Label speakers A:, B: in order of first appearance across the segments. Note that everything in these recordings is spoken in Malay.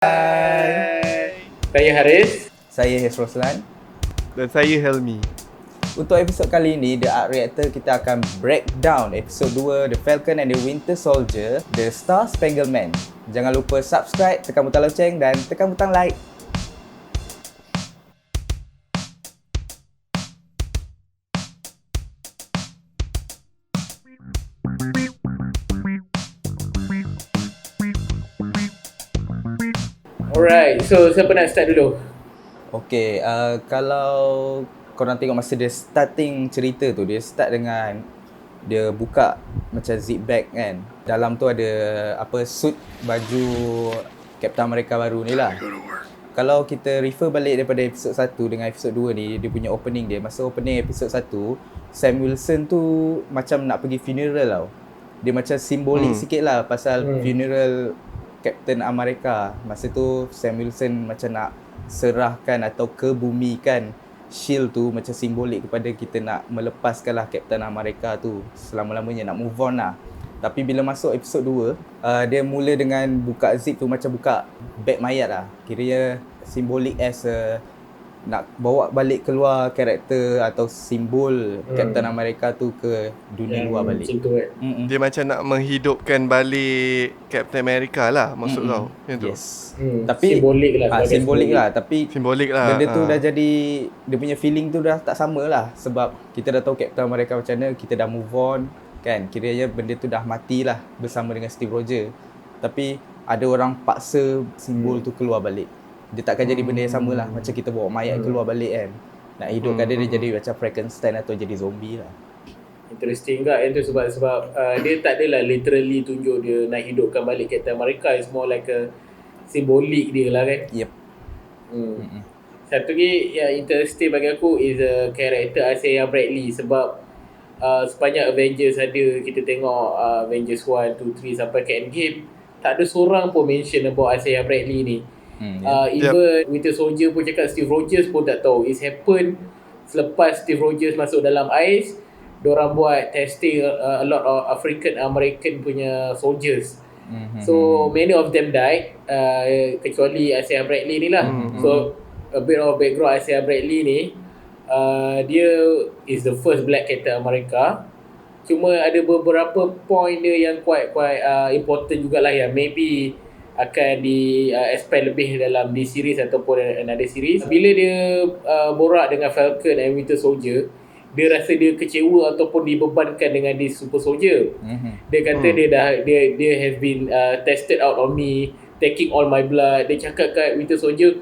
A: Saya Haris.
B: Saya Roslan.
C: Dan saya Helmi.
B: Untuk episod kali ini, The Art Reactor, kita akan break down episod 2 The Falcon and the Winter Soldier, The Star-Spangled Man. Jangan lupa subscribe, tekan butang loceng dan tekan butang like.
A: Alright, so siapa nak start dulu?
B: Okay, kalau korang tengok masa dia starting cerita tu, dia start dengan dia buka macam zip bag kan. Dalam tu ada suit baju Captain America baru ni lah. Kalau kita refer balik daripada episod 1 dengan episod 2 ni, dia punya opening dia, masa opening episod 1, Sam Wilson tu macam nak pergi funeral tau. Dia macam simbolik sikit lah pasal funeral Captain America. Masa tu Sam Wilson macam nak serahkan atau kebumikan shield tu, macam simbolik kepada kita nak melepaskanlah Captain America tu selama-lamanya, nak move on lah. Tapi bila masuk episod 2, dia mula dengan buka zip tu, macam buka beg mayat lah. Kiranya simbolik as nak bawa balik keluar karakter atau simbol Captain America tu ke dunia luar balik.
A: Macam tu kan?
C: Dia macam nak menghidupkan balik Captain America lah, maksud kau. Macam tu.
B: Yes. Tapi
A: simbolik lah.
B: simbolik lah. Tapi
C: Simbolik lah.
B: benda tu dah jadi, dia punya feeling tu dah tak sama lah. Sebab kita dah tahu Captain America macam mana, kita dah move on kan. Kiranya benda tu dah mati lah bersama dengan Steve Rogers. Tapi ada orang paksa simbol tu keluar balik. Dia takkan jadi benda yang sama lah. Macam kita bawa mayat keluar balik kan. Nak hidupkan dia jadi macam Frankenstein atau jadi zombie lah.
A: Interesting kan tu, sebab dia tak adalah literally tunjuk dia nak hidupkan balik Captain America. It's more like a simbolik dia lah kan.
B: Yep.
A: Satu lagi yang interesting bagi aku is karakter Isaiah Bradley. Sebab sepanjang Avengers ada, kita tengok Avengers 1, 2, 3 sampai ke Endgame, tak ada seorang pun mention about Isaiah Bradley ni. Even Winter Soldier pun cakap Steve Rogers pun tak tahu. It's happened selepas Steve Rogers masuk dalam ais, diorang buat testing a lot of African American punya soldiers. So many of them died, kecuali Isaiah Bradley ni lah. So a bit of background Isaiah Bradley ni, dia is the first black Captain America. Cuma ada beberapa point dia yang quite important jugalah, yang maybe akan expand lebih dalam di series ataupun another series. Bila dia borak dengan Falcon and Winter Soldier, dia rasa dia kecewa ataupun dibebankan dengan this super soldier. Dia kata dia has been tested out on me, taking all my blood. Dia cakap kat Winter Soldier,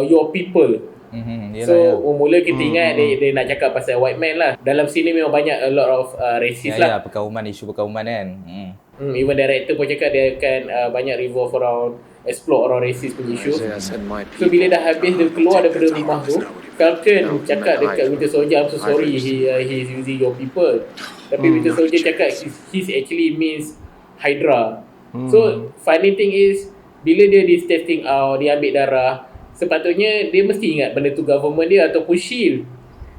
A: your people. Mula kita ingat dia nak cakap pasal white man lah. Dalam sini memang banyak a lot of racist lah.
B: Isu perkauman kan.
A: Even director pun cakap dia akan banyak revolve around, explore around racist punya isu. So bila dah habis, dia keluar daripada rumah tu, Falcon cakap dekat Winter Soldier, I'm so sorry he's using your people. Tapi Winter Soldier cakap he's actually means Hydra. So funny thing is, bila dia testing out, dia ambil darah, sepatutnya dia mesti ingat benda tu government dia ataupun shield.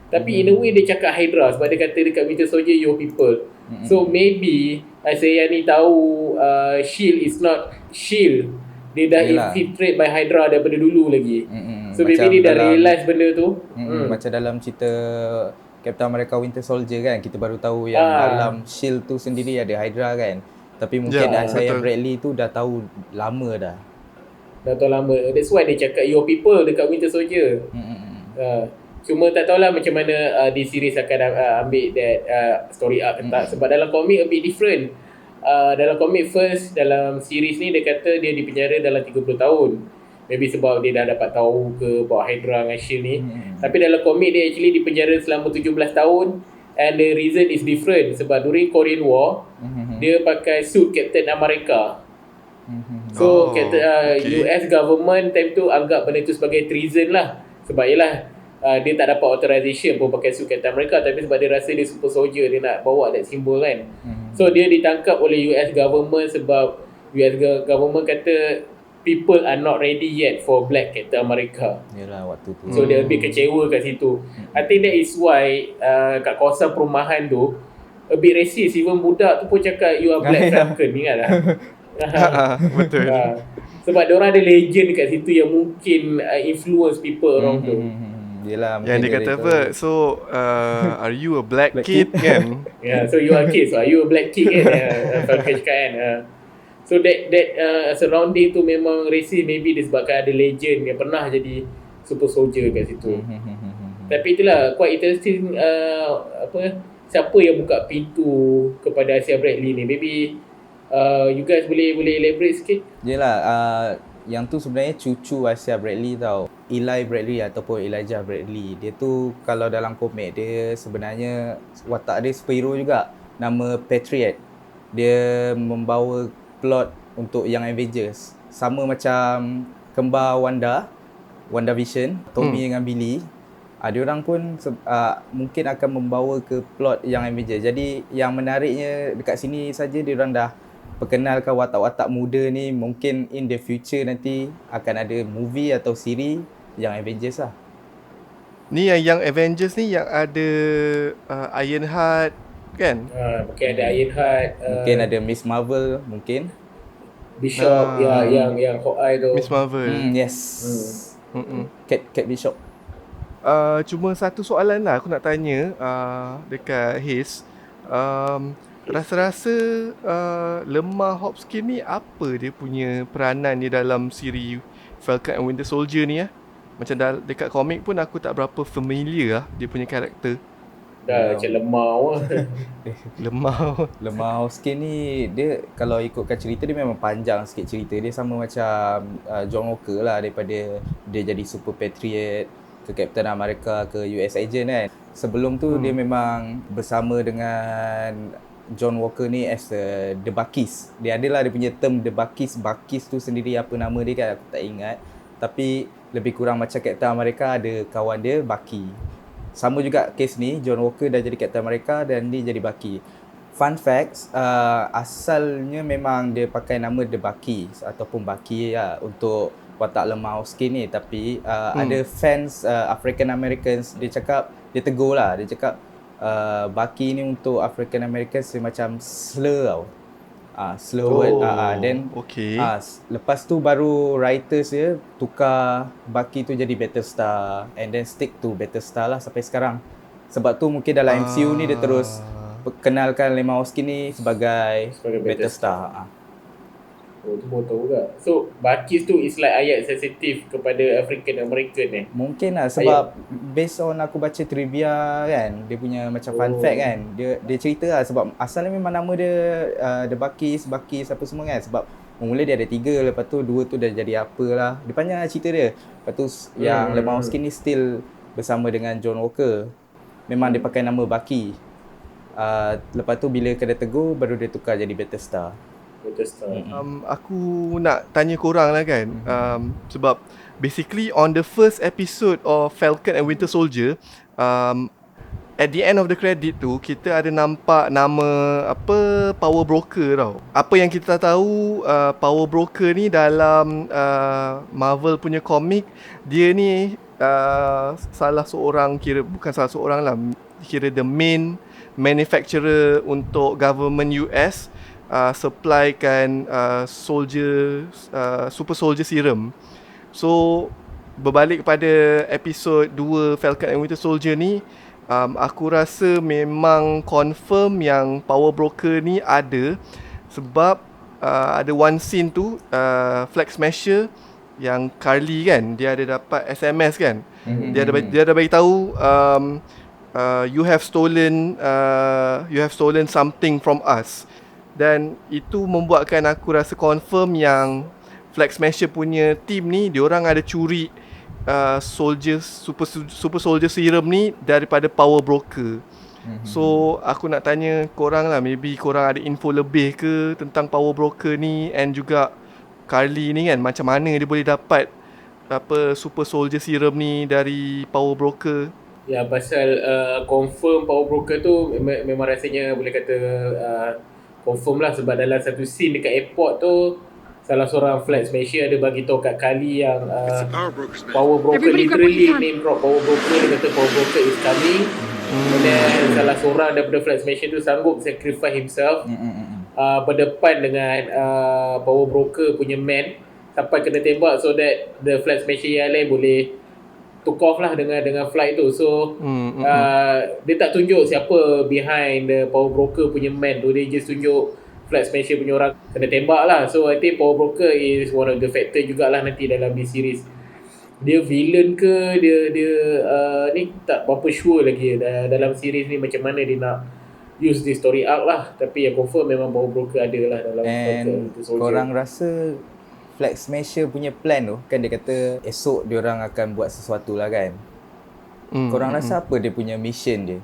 A: Tapi in a way dia cakap Hydra sebab dia kata dekat Winter Soldier your people. So maybe Isaiah ni tahu shield is not shield. Dia dah infiltrate by Hydra daripada dulu lagi. So maybe dia dah realise benda tu.
B: Macam dalam cerita Captain America Winter Soldier kan, kita baru tahu yang dalam shield tu sendiri ada Hydra kan. Tapi mungkin Isaiah Bradley tu dah tahu lama dah.
A: Dah tahu lama. That's why dia cakap your people dekat Winter Soldier. Cuma tak tahulah macam mana di series akan ambil that story arc ke tak. Sebab dalam komik a bit different. Dalam komik first, dalam series ni dia kata dia dipenjara dalam 30 tahun. Maybe sebab dia dah dapat tahu ke bahawa Hydra dengan Shield ni. Tapi dalam komik dia actually dipenjara selama 17 tahun. And the reason is different. Sebab during Korean War, dia pakai suit Captain America. So US government time tu anggap benda tu sebagai treason lah. Sebab yelah, dia tak dapat authorization pun pakai suit Captain America, tapi sebab dia rasa dia super soldier, dia nak bawa that symbol kan. So dia ditangkap oleh US government sebab US government kata people are not ready yet for black Captain America.
B: Yalah waktu tu.
A: So dia lebih kecewa kat situ. I think that is why kat kawasan perumahan tu a bit racist. Even budak tu pun cakap you are black Falcon. Ingat tak?
C: Betul.
A: Sebab diorang ada legend kat situ yang mungkin influence people around tu.
B: Yelah,
C: Yang dia kata apa, so are you a black kid kan?
A: Yeah, so you are kids, so are you a black kid kan? Falcon cakap kan. So that surrounding tu memang racist, maybe disebabkan ada legend yang pernah jadi super soldier kat situ. Tapi itulah quite interesting, siapa yang buka pintu kepada Asia Bradley ni. Maybe you guys boleh elaborate sikit.
B: Yelah, yang tu sebenarnya cucu Asia Bradley tau. Eli Bradley ataupun Elijah Bradley. Dia tu kalau dalam komik dia sebenarnya watak dia superhero juga. Nama Patriot. Dia membawa plot untuk Young Avengers. Sama macam kembar WandaVision, Tommy dengan Billy. Diorang pun mungkin akan membawa ke plot Young Avengers. Jadi yang menariknya dekat sini saja diorang dah perkenalkan watak-watak muda ni. Mungkin in the future nanti akan ada movie atau siri Young Avengers lah.
C: Ni yang Young Avengers ni yang ada Ironheart kan?
A: Mungkin ada Ironheart,
B: Mungkin ada Miss Marvel, mungkin.
A: Bishop, yang Hawkeye tu.
C: Miss Marvel.
B: Yes. Kate Bishop.
C: Cuma satu soalan lah aku nak tanya dekat Haze. Rasa-rasa Lemah Hopkins ni apa dia punya peranan di dalam siri Falcon and Winter Soldier ni ya? Macam dekat komik pun aku tak berapa familiar lah dia punya karakter.
A: Dah macam lemau.
B: Lemah Hopkins ni dia kalau ikutkan cerita dia memang panjang sikit cerita. Dia sama macam John Walker lah, daripada dia jadi Super Patriot ke Captain America ke US Agent kan. Sebelum tu dia memang bersama dengan John Walker ni as The Buckies. Dia adalah dia punya term The Buckies. Buckies tu sendiri apa nama dia kan aku tak ingat. Tapi lebih kurang macam Captain America ada kawan dia Bucky. Sama juga case ni, John Walker dah jadi Captain America dan dia jadi Bucky. Fun facts, asalnya memang dia pakai nama The Buckies ataupun Bucky lah untuk watak Lemah Hopkins ni. Tapi ada fans African Americans, dia cakap, dia tegur lah, dia cakap Bucky ni untuk African Americans macam slur tau. Slur word. Then
C: okay.
B: Lepas tu baru writers dia tukar Bucky tu jadi Battlestar and then stick to Battlestar lah sampai sekarang. Sebab tu mungkin dalam MCU ni dia terus kenalkan Lemah Hopkins ni sebagai Battlestar.
A: Oh, tu pun tahu juga. So, Buckies tu is like ayat sensitif kepada African American
B: Mungkin lah sebab based on aku baca trivia kan, dia punya macam fun fact kan. Dia cerita lah sebab asalnya memang nama dia The Buckies apa semua kan. Sebab mula dia ada 3, lepas tu 2 tu dah jadi apalah. Dia panjang lah cerita dia. Lepas tu yang Lemah Hopkins ni still bersama dengan John Walker. Memang dia pakai nama Bucky. Lepas tu bila kena tegur baru dia tukar jadi Battlestar.
C: Aku nak tanya korang lah kan, sebab basically on the first episode of Falcon and Winter Soldier, at the end of the credit tu kita ada nampak nama Power Broker tau. Apa yang kita tahu, Power Broker ni dalam Marvel punya komik, dia ni salah seorang, bukan salah seorang lah, kira the main manufacturer untuk government US, supplykan super soldier serum. So berbalik kepada episod 2 Falcon and Winter Soldier ni, aku rasa memang confirm yang Power Broker ni ada. Sebab ada one scene tu, Flag Smasher yang Carly kan, dia ada dapat SMS kan. Dia ada bagi tahu you have stolen something from us. Dan itu membuatkan aku rasa confirm yang Flag Smasher punya team ni, diorang ada curi super soldier serum ni daripada Power Broker. So aku nak tanya korang lah, maybe korang ada info lebih ke tentang Power Broker ni, and juga Carly ni kan, macam mana dia boleh dapat super soldier serum ni dari Power Broker.
A: Ya, pasal confirm Power Broker tu memang rasanya boleh kata confirm lah. Sebab dalam satu scene dekat airport tu, salah seorang Flag Smasher ada bagi tahu kat Kali yang Power Broker literally name drop Power Broker. Dia kata Power Broker is coming. Dan salah seorang daripada Flag Smasher tu sanggup sacrifice himself berdepan dengan Power Broker punya man sampai kena tembak, so that the flag smasher yang lain boleh took off lah dengan flight tu. So dia tak tunjuk siapa behind the power broker punya man tu, dia just tunjuk flag smasher punya orang kena tembak lah. So I think power broker is one of the factor jugalah nanti dalam this series. Dia villain ke, dia ni tak berapa sure lagi dalam series ni macam mana dia nak use this story arc lah. Tapi yang confirm memang power broker ada lah dalam
B: And korang rasa Flag Smasher punya plan tu kan, dia kata esok diorang akan buat sesuatu lah kan. Korang rasa apa dia punya mission dia?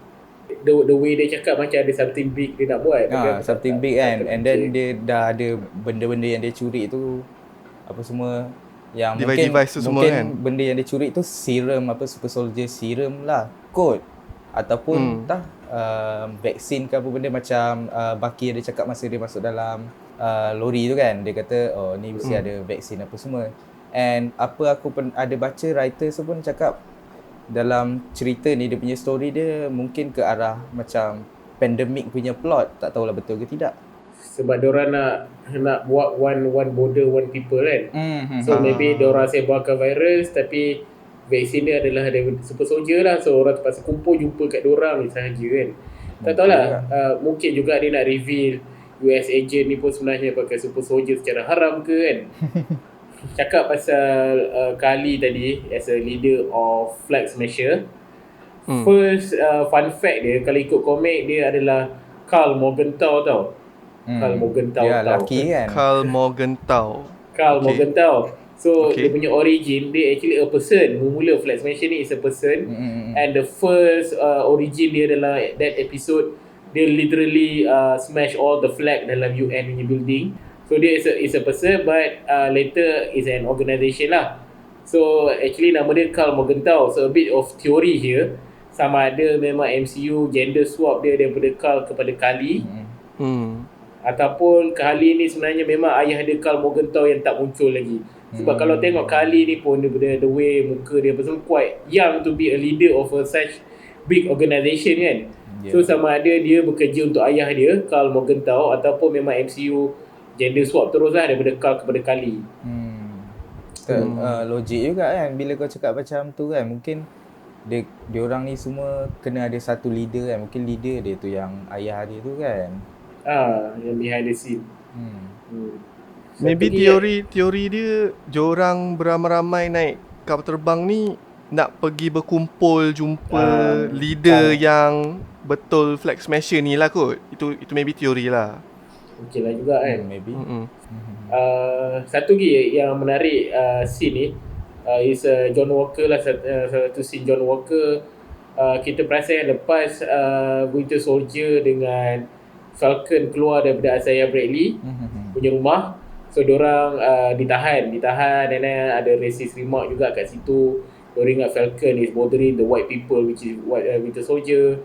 A: The way dia cakap macam ada something big dia nak buat.
B: Something big kan. And then dia dah ada benda-benda yang dia curi tu, apa semua yang
C: device tu semua
B: mungkin
C: kan.
B: Benda yang dia curi tu serum, apa super soldier serum lah kot, ataupun vaksin ke apa benda macam Bucky ada cakap masa dia masuk dalam lori tu kan. Dia kata ni mesti ada vaksin apa semua. And apa aku ada baca, writer pun cakap dalam cerita ni, dia punya story dia mungkin ke arah macam pandemic punya plot. Tak tahulah betul ke tidak.
A: Sebab diorang nak buat one border, one people kan. So maybe diorang sebarkan virus, tapi vaksin dia adalah dari super soldier lah. So orang terpaksa kumpul jumpa kat diorang ni sahaja kan. Tak tahulah, mungkin juga dia nak reveal US agent ni pun sebenarnya pakai super soldier secara haram ke kan. Cakap pasal Kali tadi as a leader of Flag Smasher. First fun fact dia, kalau ikut komik, dia adalah Karl Morgenthau tau. Karl Morgenthau
B: dia lelaki kan.
C: Karl Morgenthau.
A: So dia punya origin, dia actually a person. Mula Flag Smasher ni is a person. And the first origin dia adalah that episode, dia literally smash all the flag dalam UN punya building. So dia is a person, but later is an organisation lah. So actually nama dia Karl Morgenthau. So a bit of theory here, sama ada memang MCU gender swap dia daripada Karl kepada Kali, ataupun Kali ni sebenarnya memang ayah dia Karl Morgenthau yang tak muncul lagi. Sebab kalau tengok Kali ni pun dia the way muka dia pun quite young to be a leader of such big organisation kan. So sama ada dia bekerja untuk ayah dia Karl Morgenthau, ataupun memang MCU gender swap terus lah daripada Karl kepada Kali.
B: Logik juga kan bila kau cakap macam tu kan. Mungkin diorang ni semua kena ada satu leader kan. Mungkin leader dia tu yang ayah dia tu kan.
A: Yang behind the scene.
C: Maybe teori dia, diorang beramai-ramai naik kapal terbang ni nak pergi berkumpul jumpa leader yang betul Flag Smasher ni lah kot. Itu maybe teori lah.
A: Okey lah juga kan.
B: Maybe.
A: Satu lagi yang menarik scene ni is John Walker lah. Satu scene John Walker, kita perasan yang lepas Winter Soldier dengan Falcon keluar daripada Isaiah Bradley punya rumah. So diorang ditahan and then ada racist remark juga kat situ. Diorang ingat Falcon is bothering the white people, which is Winter Soldier.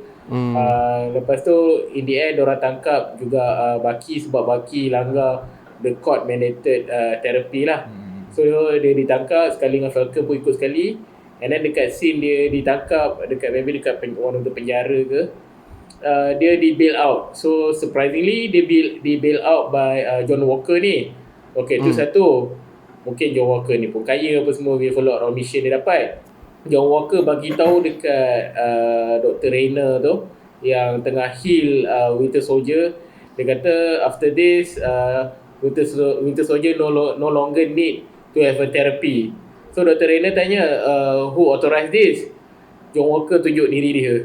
A: Lepas tu in the end diorang tangkap juga Bucky, sebab Bucky langgar the court mandated therapy lah. So dia ditangkap sekali dengan Falcon pun ikut sekali. And then dekat scene dia ditangkap maybe dekat one of the penjara ke, dia di bail out. So surprisingly dia di bail out by John Walker ni. Okay, tu satu. Mungkin John Walker ni pun kaya apa semua, dia follow up mission dia dapat. John Walker bagi tahu dekat Dr. Rayner tu yang tengah heal Winter Soldier. Dia kata after this Winter Soldier no longer need to have a therapy. So Dr. Rayner tanya who authorized this? John Walker tunjuk diri dia.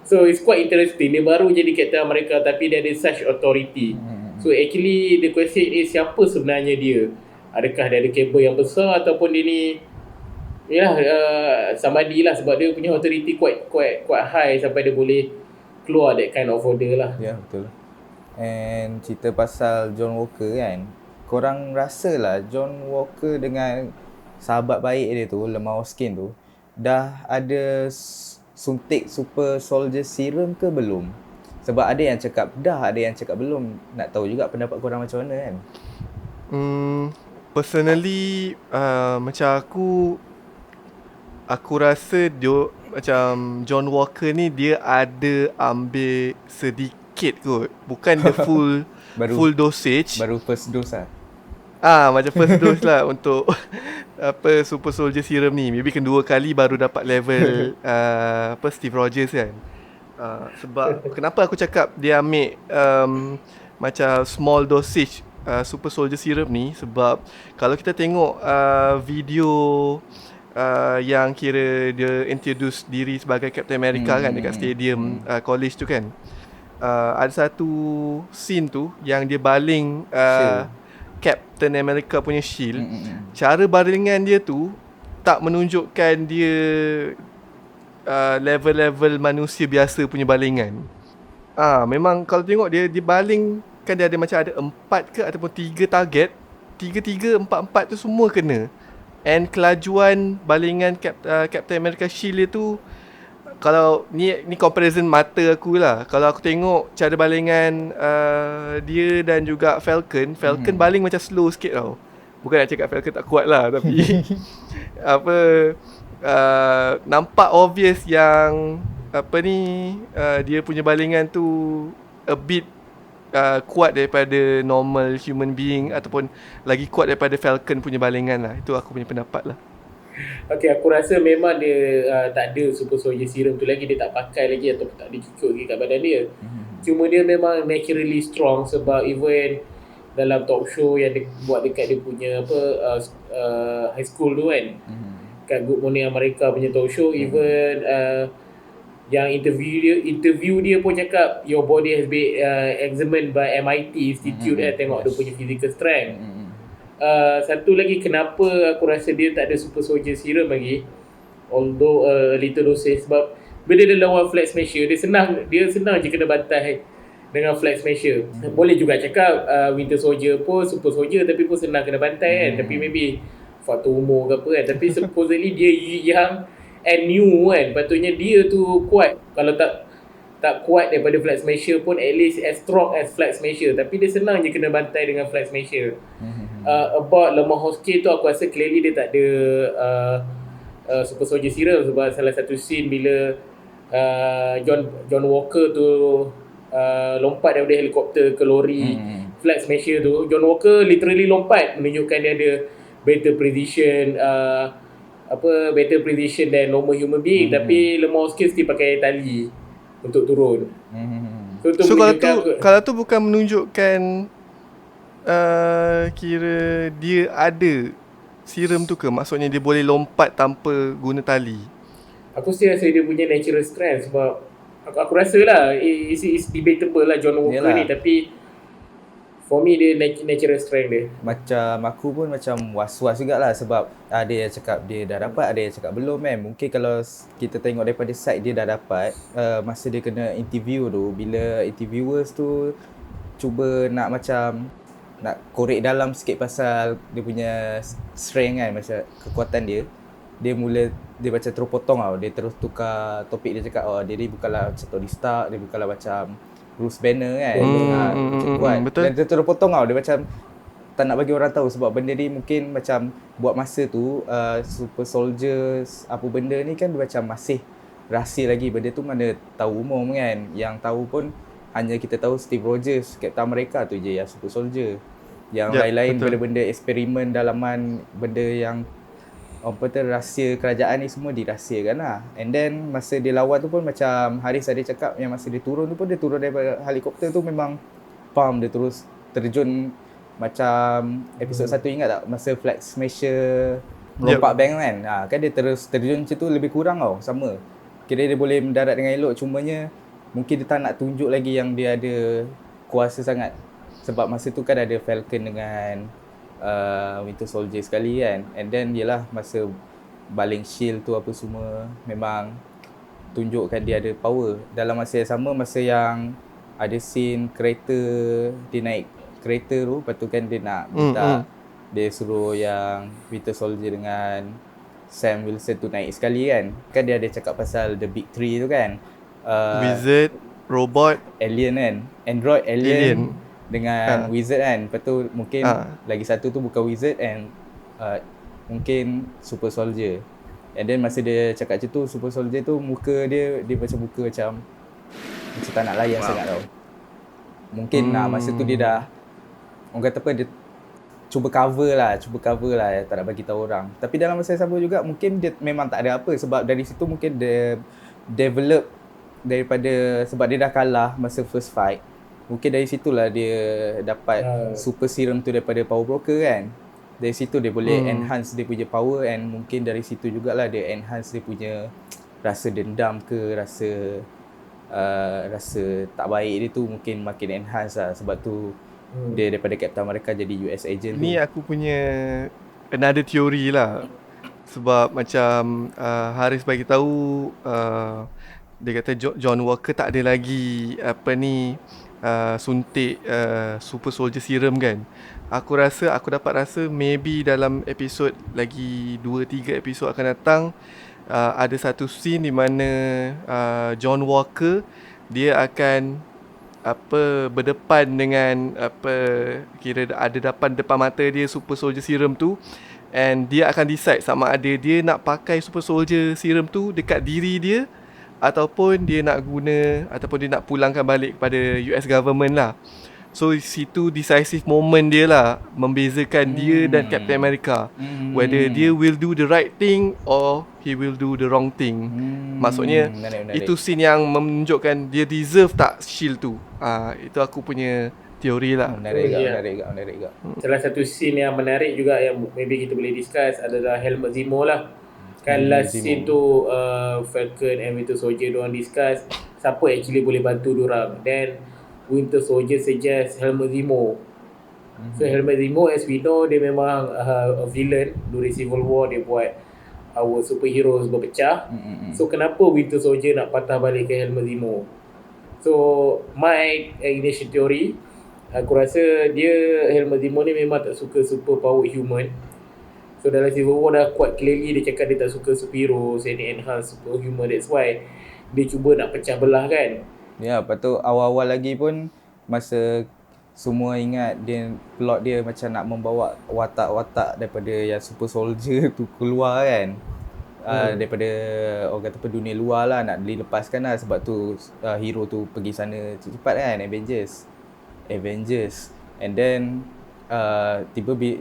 A: So it's quite interesting. Dia baru jadi Captain America tapi dia ada such authority. So actually the question is, siapa sebenarnya dia? Adakah dia ada kabel yang besar, ataupun dia ni somebody lah, sebab dia punya authority quite high sampai dia boleh keluar that kind of order lah.
B: Ya, betul. And cerita pasal John Walker kan, korang rasa lah John Walker dengan sahabat baik dia tu, Lemao Skin tu, dah ada suntik super soldier serum ke belum? Sebab ada yang cakap dah, ada yang cakap belum. Nak tahu juga pendapat korang macam mana kan?
C: Personally macam aku rasa dia macam John Walker ni dia ada ambil sedikit kot. Bukan the full dosage.
B: Baru first dose lah.
C: Macam first dose lah untuk apa Super Soldier Serum ni. Maybe kedua kali baru dapat level Steve Rogers kan. Sebab kenapa aku cakap dia ambil macam small dosage Super Soldier Serum ni, sebab kalau kita tengok video yang kira dia introduce diri sebagai Captain America kan dekat stadium college tu kan, ada satu scene tu yang dia baling Captain America punya shield. Cara balingan dia tu tak menunjukkan dia level-level manusia biasa punya balingan. Memang kalau tengok dia baling kan, dia ada macam ada 4 ke ataupun 3 target. 3-3, 4-4 tu semua kena. And kelajuan balingan Captain America shield dia tu, kalau ni comparison mata aku lah. Kalau aku tengok cara balingan dia dan juga Falcon baling macam slow sikit tau. Bukan nak cakap Falcon tak kuat lah, tapi nampak obvious yang dia punya balingan tu a bit kuat daripada normal human being, ataupun lagi kuat daripada Falcon punya balingan lah. Itu aku punya pendapat lah.
A: Okay, aku rasa memang dia tak ada Super Soldier Serum tu lagi. Dia tak pakai lagi atau tak dikikut lagi kat badan dia. Cuma dia memang naturally strong, sebab even dalam talk show yang dia buat dekat dia punya high school tu kan, kat Good Morning America punya talk show, even yang interview dia pun cakap your body has been examined by MIT Institute tengok dia punya physical strength. Satu lagi kenapa aku rasa dia tak ada Super Soldier Serum lagi, although little dosage, sebab bila dia lawan Flag Smasher, dia senang je kena bantai dengan Flag Smasher. Boleh juga cakap Winter Soldier pun Super Soldier tapi pun senang kena bantai kan, tapi maybe faktor umur ke apa kan. Tapi supposedly dia young and new kan, patutnya dia tu kuat. Kalau tak kuat daripada Flag Smasher pun at least as strong as Flag Smasher, tapi dia senang je kena bantai dengan Flag Smasher. About Lemah Hosky tu, aku rasa clearly dia tak ada Super Soldier Serum, sebab salah satu scene bila John Walker tu lompat daripada helikopter ke lori Flag Smasher tu, John Walker literally lompat, menunjukkan dia ada better precision than normal human being. Tapi Lemah Hosky mesti pakai tali untuk turun. So
C: kalau tu bukan menunjukkan kira dia ada serum tu ke? Maksudnya dia boleh lompat tanpa guna tali?
A: Aku still rasa dia punya natural strength, sebab aku rasa lah it's debatable lah John Walker ni, tapi for me dia natural strength dia.
B: Macam aku pun macam was-was jugalah, sebab ada yang cakap dia dah dapat, ada yang cakap belum kan. Mungkin kalau kita tengok daripada side dia dah dapat, masa dia kena interview tu, bila interviewers tu cuba nak korek dalam sikit pasal dia punya strength kan, macam kekuatan dia macam terus potong tau. Dia terus tukar topik, dia cakap dia ni bukanlah macam Tony Stark, dia bukanlah macam Bruce Banner kan. Macam kuat.
C: Betul.
B: Dan dia terus potong tau. Dia macam tak nak bagi orang tahu, sebab benda ni mungkin macam buat masa tu Super Soldiers apa benda ni kan, dia macam masih rahsia lagi. Benda tu mana tahu umum kan. Yang tahu pun hanya kita tahu Steve Rogers, Captain America tu je yang Super Soldier. Yang lain-lain benda-benda eksperimen dalaman, benda yang rahsia kerajaan ni semua dirahsiakan lah. And then masa dia lawan tu pun macam Haris ada cakap, yang masa dia turun tu pun, dia turun daripada helikopter tu memang dia terus terjun. Macam episod 1 ingat tak masa Flag Smasher melompat bank kan, kan dia terus terjun macam tu, lebih kurang tau sama. Kira dia boleh mendarat dengan elok, cumanya mungkin dia tak nak tunjuk lagi yang dia ada kuasa sangat. Sebab masa tu kan ada Falcon dengan Winter Soldier sekali kan. And then yelah masa baling shield tu apa semua, memang tunjukkan dia ada power. Dalam masa yang sama, masa yang ada scene kereta, dia naik kereta tu, lepas tu kan dia nak minta dia suruh yang Winter Soldier dengan Sam Wilson tu naik sekali kan. Kan dia ada cakap pasal the big three tu kan,
C: wizard, robot,
B: alien kan, android, alien. Dengan wizard kan. Lepas tu mungkin lagi satu tu bukan wizard and mungkin Super Soldier. And then masa dia cakap macam tu, Super Soldier tu muka dia macam muka macam tak nak layan sangat tau. Mungkin masa tu dia dah, orang kata apa, dia cuba cover lah, tak nak bagi tahu orang. Tapi dalam masa yang sama juga mungkin dia memang tak ada apa, sebab dari situ mungkin dia develop daripada, sebab dia dah kalah masa first fight. Mungkin dari situlah dia dapat super serum tu daripada power broker kan. Dari situ dia boleh enhance dia punya power, and mungkin dari situ jugalah dia enhance dia punya rasa dendam ke rasa tak baik dia tu mungkin makin enhance lah. Sebab tu dia daripada Captain America jadi US agent.
C: Ni aku punya another theory lah. Sebab macam Haris bagi tahu dia kata John Walker tak ada lagi suntik super soldier serum kan. Aku dapat rasa maybe dalam episod lagi 2-3 episod akan datang ada satu scene di mana John Walker dia akan berdepan dengan kira ada depan mata dia super soldier serum tu, and dia akan decide sama ada dia nak pakai super soldier serum tu dekat diri dia ataupun dia nak pulangkan balik kepada US government lah. So situ decisive moment dia lah, membezakan dia dan Captain America, whether dia will do the right thing or he will do the wrong thing. Maksudnya
B: menarik.
C: itu scene yang menunjukkan dia deserve tak shield tu. Itu aku punya teori lah.
B: Menarik juga.
A: Salah satu scene yang menarik juga yang maybe kita boleh discuss adalah Helmut Zemo lah. Kan last scene tu Falcon and Winter Soldier diorang discuss siapa actually boleh bantu diorang. Then Winter Soldier suggest Helmut Zemo. So Helmut Zemo, as we know, dia memang a villain. During Civil War dia buat our superheroes berpecah. So kenapa Winter Soldier nak patah balik ke Helmut Zemo? So my initial theory, aku rasa Helmut Zemo ni memang tak suka super power human. So dalam Civil War dah quite clearly dia cakap dia tak suka superhero, dia enhance super human. That's why dia cuba nak pecah belah kan.
B: Ya, lepas tu awal-awal lagi pun masa semua ingat plot dia macam nak membawa watak-watak daripada yang super soldier tu keluar kan. Daripada orang kata dunia luar lah, nak dilepaskan lah. Sebab tu hero tu pergi sana cepat kan, Avengers. And then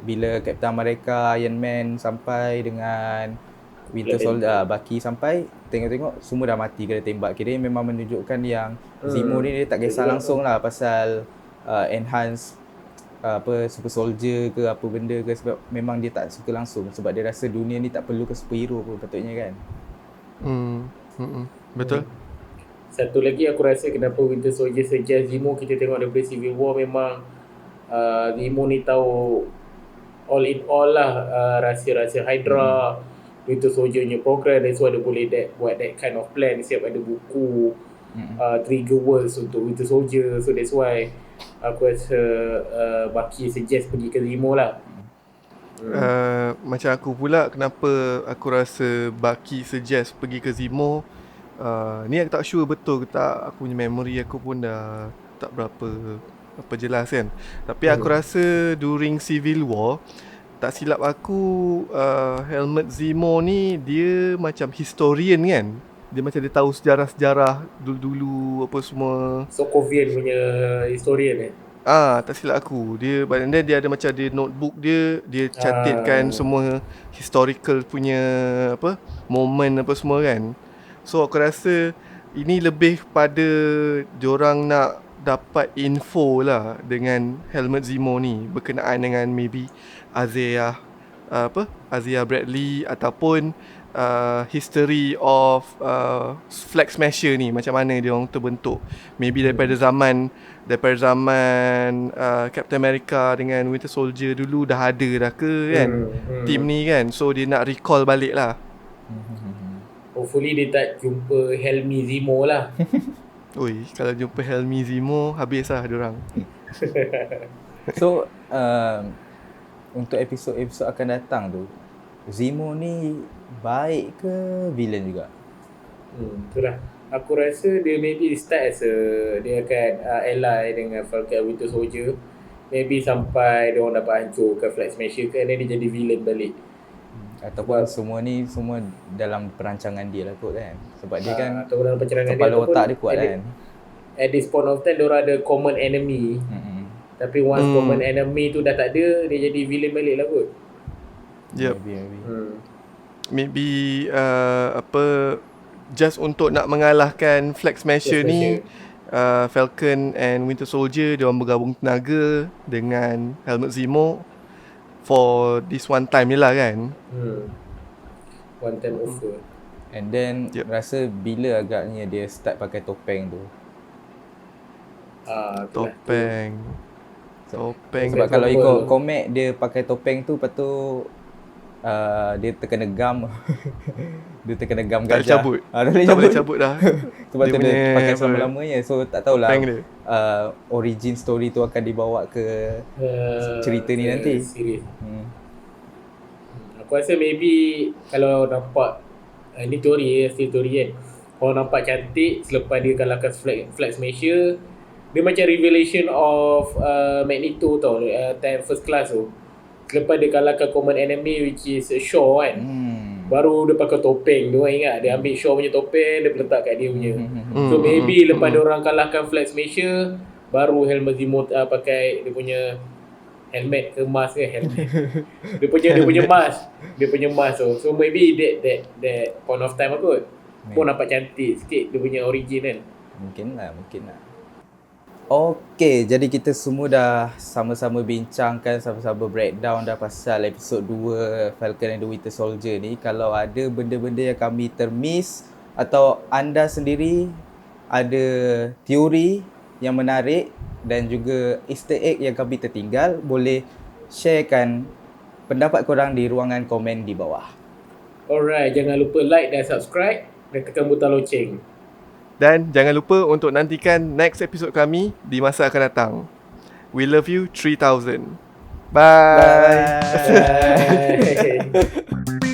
B: bila Captain America, Iron Man sampai dengan Winter Soldier, Bucky sampai, tengok semua dah mati kena tembak. Kira memang menunjukkan yang Zemo ni dia tak kisah langsung lah pasal enhance super soldier ke apa benda ke, sebab memang dia tak suka langsung, sebab dia rasa dunia ni tak perlu ke superhero pun patutnya kan.
C: Betul.
A: Satu lagi aku rasa kenapa Winter Soldier suggest Zemo, kita tengok daripada Civil War memang Zemo ni tahu all in all lah, rahsia-rahsia Hydra, Winter Soldier punya program. That's why dia boleh buat that kind of plan. Siap ada buku Trigger Words untuk Winter Soldier. So that's why aku rasa Bucky suggest pergi ke Zemo lah.
C: Macam aku pula, kenapa aku rasa Bucky suggest pergi ke Zemo, ni aku tak sure betul ke tak. Aku punya memory aku pun dah tak berapa jelas kan. Tapi aku rasa during Civil War, tak silap aku, Helmut Zemo ni dia macam historian kan. Dia macam dia tahu sejarah-sejarah dulu-dulu apa semua.
A: Sokovian punya historian
C: tak silap aku. Dia ada macam dia notebook dia catatkan semua historical punya moment apa semua kan. So aku rasa ini lebih pada diorang nak dapat info lah dengan Helmut Zemo ni berkenaan dengan maybe Isaiah Bradley ataupun history of Flag Smasher ni, macam mana dia orang terbentuk. Maybe daripada zaman Captain America dengan Winter Soldier dulu dah ada dah ke kan, team ni kan. So dia nak recall balik lah.
A: Hopefully dia tak jumpa Helmi Zemo lah.
C: Oi, kalau jumpa Helmi Zemo, habis lah diorang.
B: So untuk episod-episod akan datang tu, Zemo ni baik ke villain juga?
A: Itulah. Aku rasa dia maybe start as dia akan ally dengan Falcon Winter Soldier. Maybe sampai dia orang dapat hancurkan Flag Smasher kan, dia jadi villain balik.
B: Ataupun semua dalam perancangan dia lah kot kan. Sebab dia kan
A: atau dalam perancangan dia,
B: kepala otak dia kuat kan.
A: At this point of time, diorang ada common enemy. Tapi once common enemy tu dah tak ada, dia jadi villain balik lah kot.
C: Yep.
B: Maybe.
C: Maybe just untuk nak mengalahkan Flag Smasher ni, Falcon and Winter Soldier dia orang bergabung tenaga dengan Helmut Zemo for this one time ni lah kan.
A: One time offer.
B: And then rasa bila agaknya dia start pakai topeng tu.
C: Topeng.
B: Sebab kalau ikut komik dia pakai topeng tu, lepas tu dia terkena gam. Dia terkena gam
C: Tak
B: gajah.
C: boleh cabut.
B: Tak
C: boleh cabut dah.
B: Sebab tu dia pakai selama-lamanya. So tak tahulah origin story tu akan dibawa ke cerita ni nanti.
A: Series. Aku rasa maybe kalau nampak ni teori, still teori kan. Kalau nampak cantik selepas dia kalahkan Flag Smasher, dia macam revelation of Magneto tau, time First Class tu. Selepas dia kalahkan common enemy which is Shaw kan. Baru dia pakai topeng tu, ingat dia ambil Shaw punya topeng, dia letak kat dia punya. So maybe lepas dia orang kalahkan Flag Smasher, baru Helmut Zemo pakai dia punya helmet ke mask ke helmet. dia punya mask tu. So maybe that point of time kot. Pun nampak cantik sikit dia punya origin kan.
B: Mungkin lah. Okay, jadi kita semua dah sama-sama bincangkan, sama-sama breakdown dah pasal episod 2 Falcon and the Winter Soldier ni. Kalau ada benda-benda yang kami termiss atau anda sendiri ada teori yang menarik dan juga easter egg yang kami tertinggal, boleh sharekan pendapat korang di ruangan komen di bawah.
A: Alright, jangan lupa like dan subscribe dan tekan butang loceng.
C: Dan jangan lupa untuk nantikan next episode kami di masa akan datang. We love you 3000. Bye.
A: Bye.